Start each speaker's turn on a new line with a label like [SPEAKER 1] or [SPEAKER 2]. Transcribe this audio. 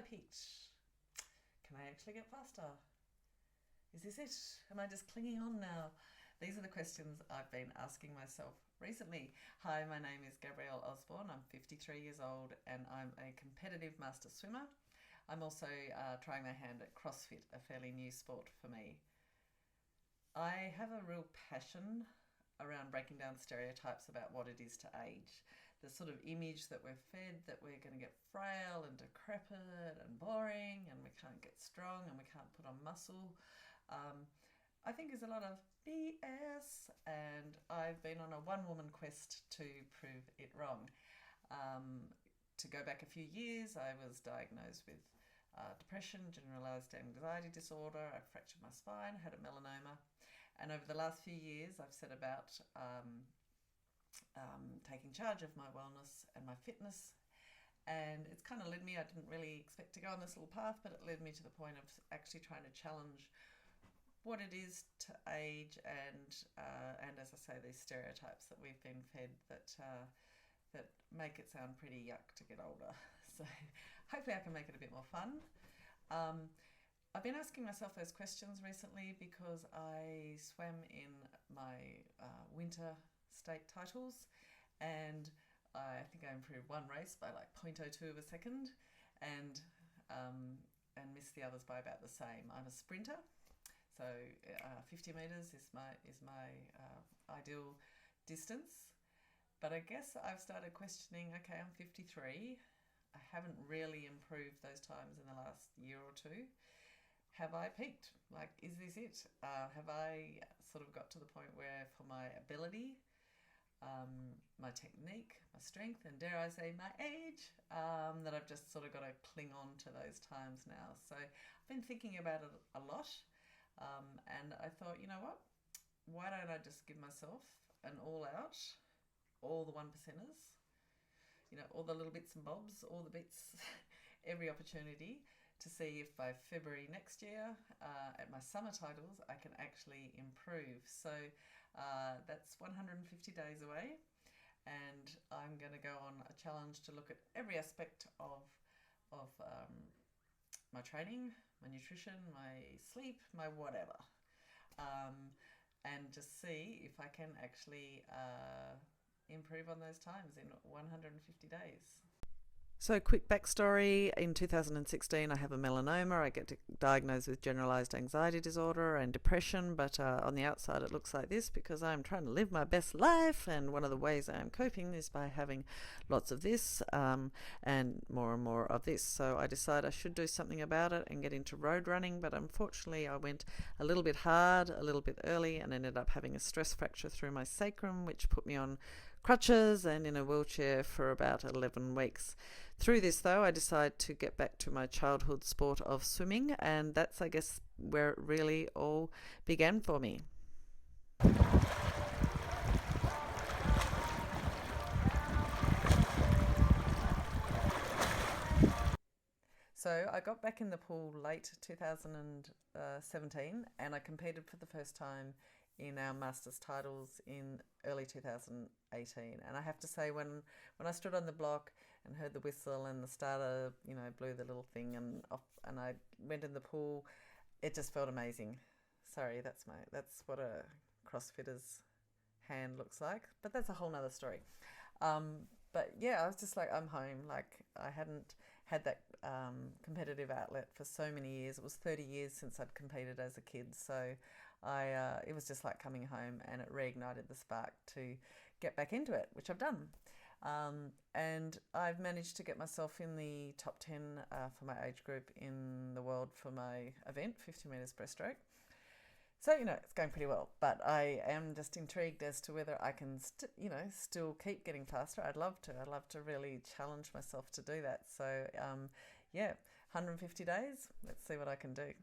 [SPEAKER 1] I peaked? Can I actually get faster? Is this it? Am I just clinging on now? These are the questions I've been asking myself recently. Hi, my name is Gabrielle Osborne. I'm 53 years old and I'm a competitive master swimmer. I'm also trying my hand at CrossFit, a fairly new sport for me. I have a real passion around breaking down stereotypes about what it is to age. The sort of image that we're fed that we're going to get frail and decrepit and boring and we can't get strong and we can't put on muscle. I think is a lot of BS, and I've been on a one-woman quest to prove it wrong. To go back a few years, I was diagnosed with depression, generalized anxiety disorder. I fractured my spine, had a melanoma, and over the last few years, I've set about taking charge of my wellness and my fitness. And it's kind of led me, I didn't really expect to go on this little path, but it led me to the point of actually trying to challenge what it is to age and as I say, these stereotypes that we've been fed that make it sound pretty yuck to get older. So hopefully I can make it a bit more fun. I've been asking myself those questions recently because I swam in my winter state titles, and I think I improved one race by like 0.02 of a second, and missed the others by about the same. I'm a sprinter, so 50 metres is my ideal distance. But I guess I've started questioning, okay, I'm 53. I haven't really improved those times in the last year or two. Have I peaked? Like, is this it? Have I sort of got to the point where for my ability, my technique, my strength, and dare I say my age, that I've just sort of got to cling on to those times now. So I've been thinking about it a lot, and I thought, you know what? Why don't I just give myself an all out, all the one percenters, all the little bits and bobs, all the bits, every opportunity to see if by February next year, at my summer titles, I can actually improve. So that's 150 days away, and I'm going to go on a challenge to look at every aspect of my training, my nutrition, my sleep, my whatever, and just see if I can actually improve on those times in 150 days. So, quick backstory. In 2016, I have a melanoma. I get diagnosed with generalized anxiety disorder and depression, but on the outside it looks like this because I'm trying to live my best life, and one of the ways I'm coping is by having lots of this and more of this. So I decided I should do something about it and get into road running, but unfortunately I went a little bit hard, a little bit early, and ended up having a stress fracture through my sacrum, which put me on crutches and in a wheelchair for about 11 weeks. Through this, though, I decided to get back to my childhood sport of swimming, and that's, I guess, where it really all began for me. So I got back in the pool late 2017, and I competed for the first time in our Masters titles in early 2018. And I have to say, when I stood on the block and heard the whistle and the starter, blew the little thing and off, and I went in the pool, it just felt amazing. Sorry, that's what a CrossFitter's hand looks like, but that's a whole nother story. But yeah, I was just like, I'm home. Like, I hadn't had that competitive outlet for so many years. It was 30 years since I'd competed as a kid, so it was just like coming home, and it reignited the spark to get back into it, which I've done. And I've managed to get myself in the top 10 for my age group in the world for my event, 50 metres breaststroke. So, it's going pretty well, but I am just intrigued as to whether I can, still keep getting faster. I'd love to. I'd love to really challenge myself to do that. So, 150 days. Let's see what I can do.